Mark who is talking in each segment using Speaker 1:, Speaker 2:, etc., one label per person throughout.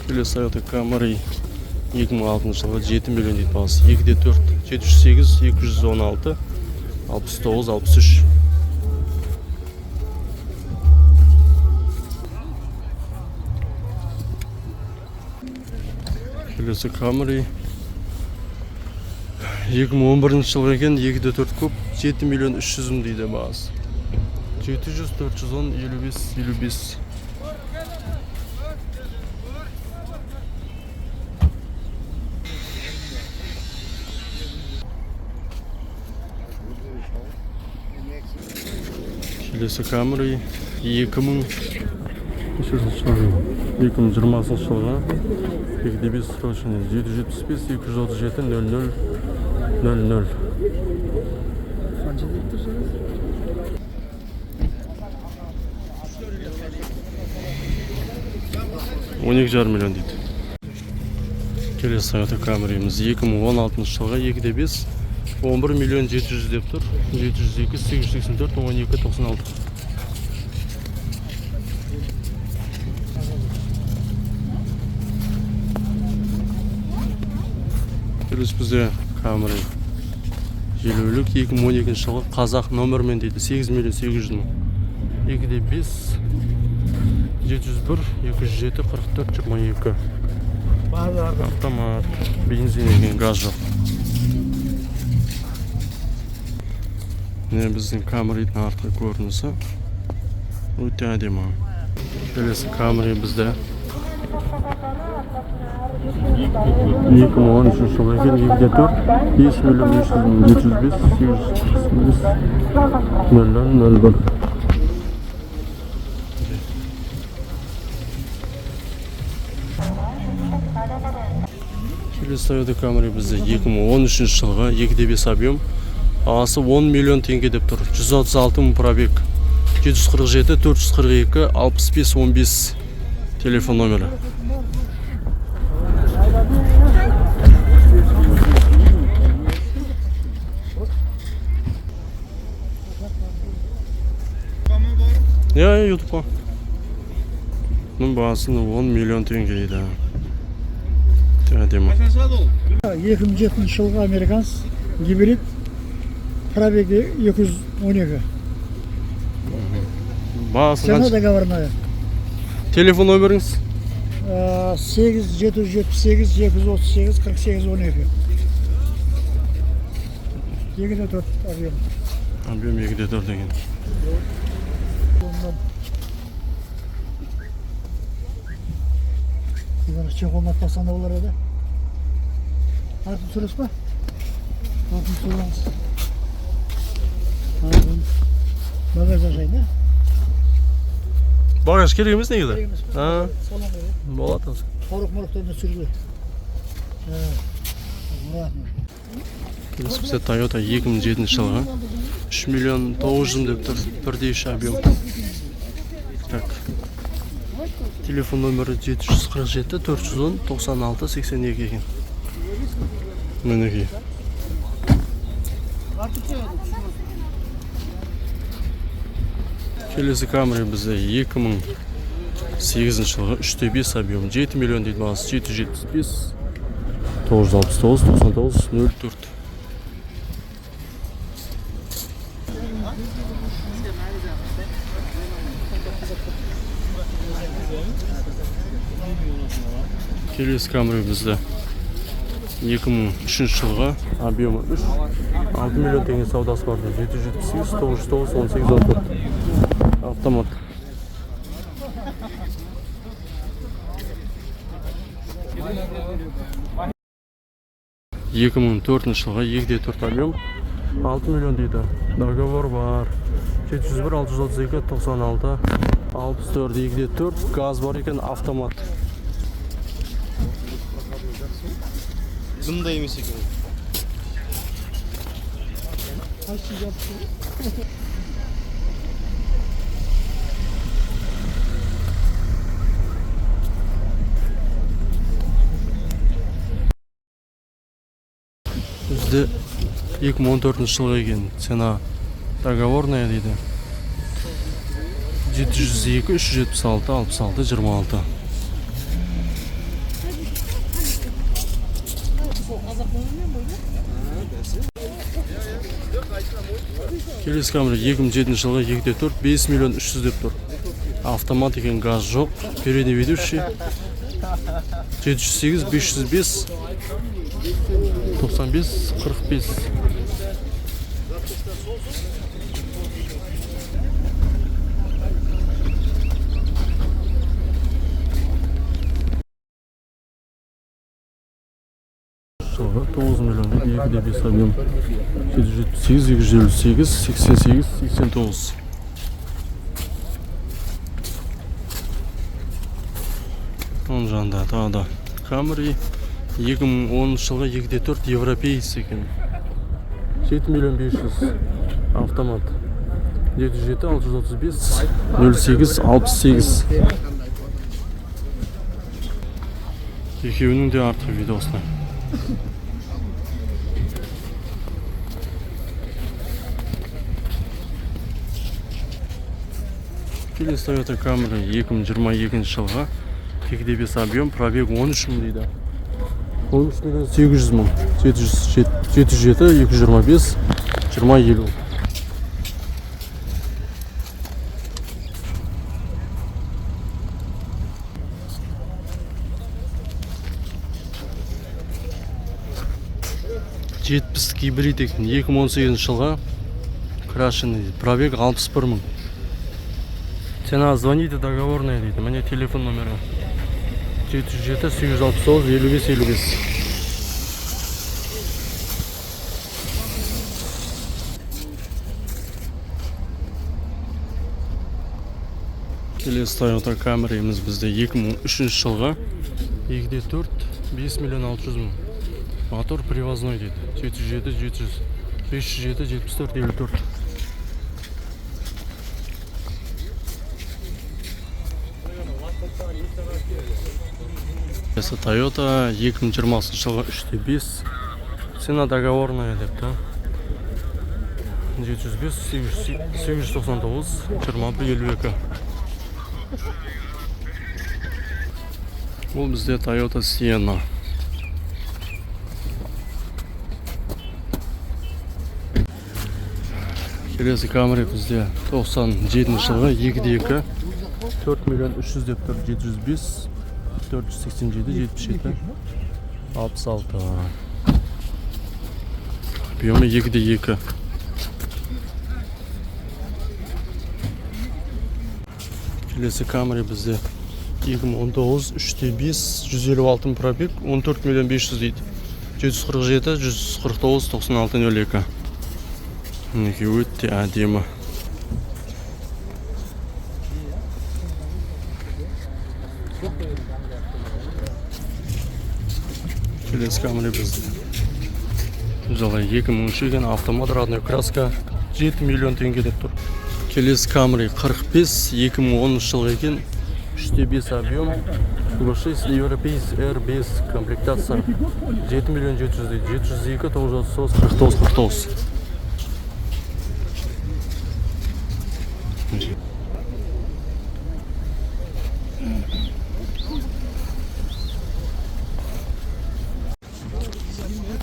Speaker 1: Келесі Toyota Camry 2006 жылғы 7 миллион дейді бағасы. 2.4 708 216 69 63. Келесі Camry 2011 жылғы екен, 2.4 куб 7 миллион 300 мың дейді бағасы. 700 410 55 55. Келесі Camry 2020 жылға 2.5 срочный 775 237 00 00. Он 12,5 миллион дейді. Келесі Toyota Camry'miz 2016 жылға 2.5 11 миллион 700 деп тұр. 702 884 12 96. Келесі бізде Camry желеулік 2012 жылғы қазақ номермен дейді. 8 миллион 800 мың. 2.5 701 207 44 22. Автомат, бензин екен, газ жоқ. Міне біздің Camry'дің артқы көрінісі. Өте әдемі. Келесі Camry бізде 2013 жылғы екен, 2.4 5 миллион 500 мың 705 885 00 01. Келесі Toyota Camry бізде 2013 жылғы 2.5 объем. Бағасы 10 миллион теңге деп тұр. 136 мың пробег. 747 442 65 15 телефон номері. YouTube'ға. Бұның бағасының 10 миллион теңге еді. Әдемі.
Speaker 2: 2007 жылғы американс гибрид, пробеги 212. Цена договорная.
Speaker 1: Телефон номеріңіз?
Speaker 2: 8 778 238 48 12. 2.4 объем.
Speaker 1: Объем 2.4 деген.
Speaker 2: Чехол матпасаны олар еді. Артын сүрес па? Артын сүреңіз. Багажда жайна?
Speaker 1: Багаж керек емес негізі?
Speaker 2: Керек емес. Салон керек.
Speaker 1: Болады.
Speaker 2: Қорық-морықтарына сүргі.
Speaker 1: Келесі бізде Toyota 2007 жылғы 3 миллион 900 деп тұр. 1.3 объем. Так. Телефон номері 747 410 96 82 екен. Мінекей. Келесі Camry бізде 2008 жылғы 3.5 объем. 7 миллион дейді бағасы. 775 969 99 04. Келесі Camry бізде 2003 жылғы объемы 3 6 миллион теңге саудасы бар. 778 909 18 14. Автомат. Екі мың төртінші жылға 2.4 объем 6 миллион дейді. Договор бар. 701 632 96 64 2.4 газ бар екен, автомат.
Speaker 3: Зымда емес екен.
Speaker 1: Бізде 2014 жылғы екен, цена договорная дейді. 702 376 66 26. Келесі камера 2007 жылғы 2.4 5 миллион 300 деп тұр. Автомат екен, газ жоқ. Передний ведущий 708 505 95 45. Жылғы 9 миллион деп 2.5 объем 778 258 88 89. Оң жағында тағы да Camry 2010 жылғы 2.4 европейц екен. 7 миллион 500 автомат 707 635 08 68. Екеуінің де артқы видеосына. Келесі Toyota Camry 2022 жылға 2.5 объем, пробег 13 мың дейді. 13 миллион 800 мың. 707 225 2050. Жетпіс гибрид екен. 2018 жылға крашеный, пробег 61 мың. Цена звоните договорная дейді. Міне телефон номері 707 869 55 55. Келесі Toyota Camry'miz бізде 2003 жылға 2.4 5 миллион 600 мың. Мотор привозной дейді. 707 700 507 74 54. Келесі Toyota 2020 жылғы 3.5. Цена договорная депті. 705 899 2152. Бұл бізде Toyota Sienna. Келесі Camry бізде 97 жылғы 2.2 4 миллион 300 деп тұр. 705 487 77 66. Объемы 2.2. Келесі Camry бізде 2019 3.5 156 пробег 14 миллион 500 дейді. 747 149 96 02. Мінекей өтте әдемі. Келесі Camry бізде жылы 2003 автомат родной краска 7 миллион теңге деп тұр. Келесі Camry 45 2010 жылғы екен. 3.5 объем, V6 европейс R5 комплектация 7 миллион 700 дейді. 702 930 49 49.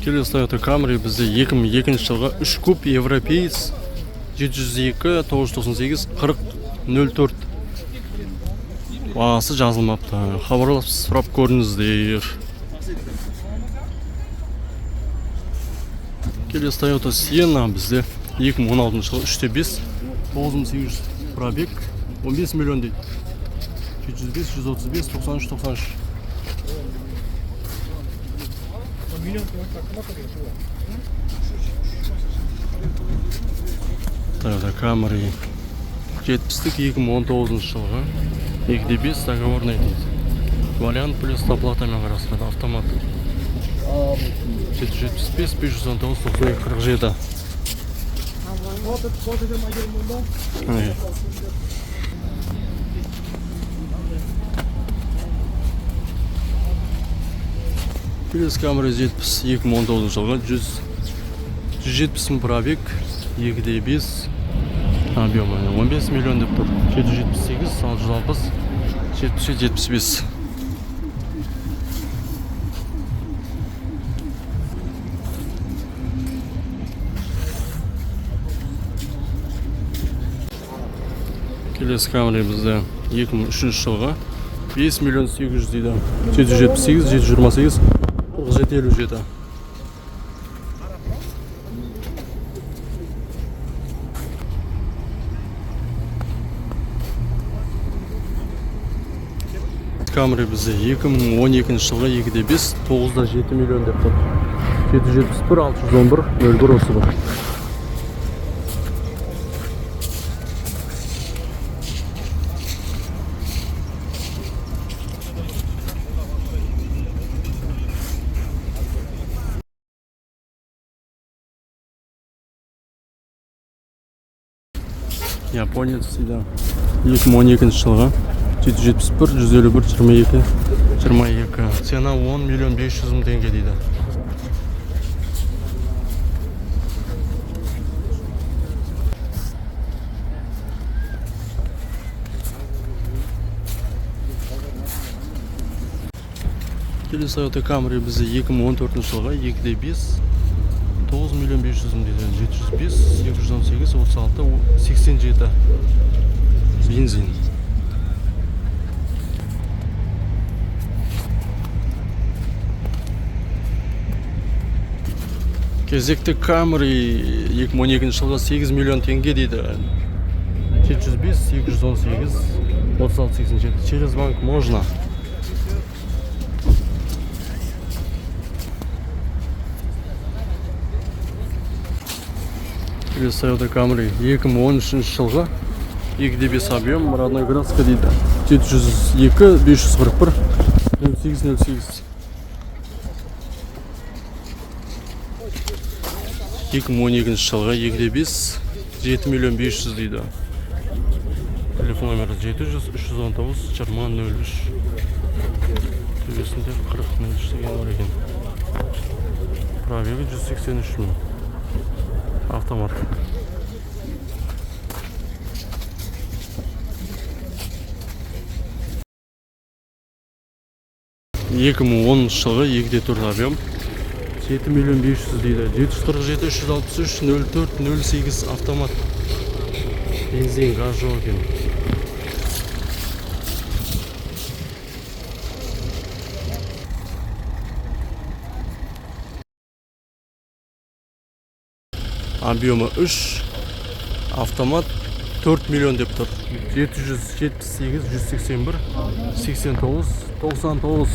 Speaker 1: Келесі Toyota Camry бізде 2002 жылғы 3 куб европейс 702 998 40 04. Бағасы жазылмапты. Хабарласып сұрап көріңіздер. Келесі Toyota Sienna бізде 2016 жылғы 3.5 9800 пробег 15 миллион дейді. 705 135 93 93. Toyota Camry 70-тік 2019 жылғы 2.5 договорный дейді. Вариант плюс оплатамен қарастырады. Автомат 775 519 92 47. Келесі Camry 70 2019 жылғы 170 мың пробег 2.5 объемы 15 миллион деп тұр. 778 660 77 75. Келесі Camry бізде 2003 жылғы 5 миллион 800 дейді. 778, 728, 4757. Camry бізде 2012 жылғы 2.5, 9.7 миллион деп тұр. 771, 611, 01 осы бар. Японец дейді. 2012 жылғы 771, 151, 22, 22. Цена 10 миллион 500 мың теңге дейді. Келесі Toyota Camry бізде 2014 жылғы 2.5, 9 миллион 500 мың дейді. 705, 818, 36, 87. Бензин. Кезекті Camry 2012 жылғы 8 миллион теңге дейді. 705, 818, 36, 87. Через банк можно. Келесі Toyota Camry 2013 жылғы 2.5 объем, родной краска дейді. 702, 541, 0808. 2012 жылғы 2.5, 7 миллион 500 дейді. Телефон номері 700 319 2003. Төбесінде 40 мың деген бар екен. Пробегі 183 мың. Автомат. Екі мың 10 жылғы 2.4 объем, 7 миллион 500 дейді. 747, 363, 04, 08 автомат. Бензин, газ жоқ екен. Объемы 3, автомат 4 миллион деп тұр. 778, 181, 89, 99.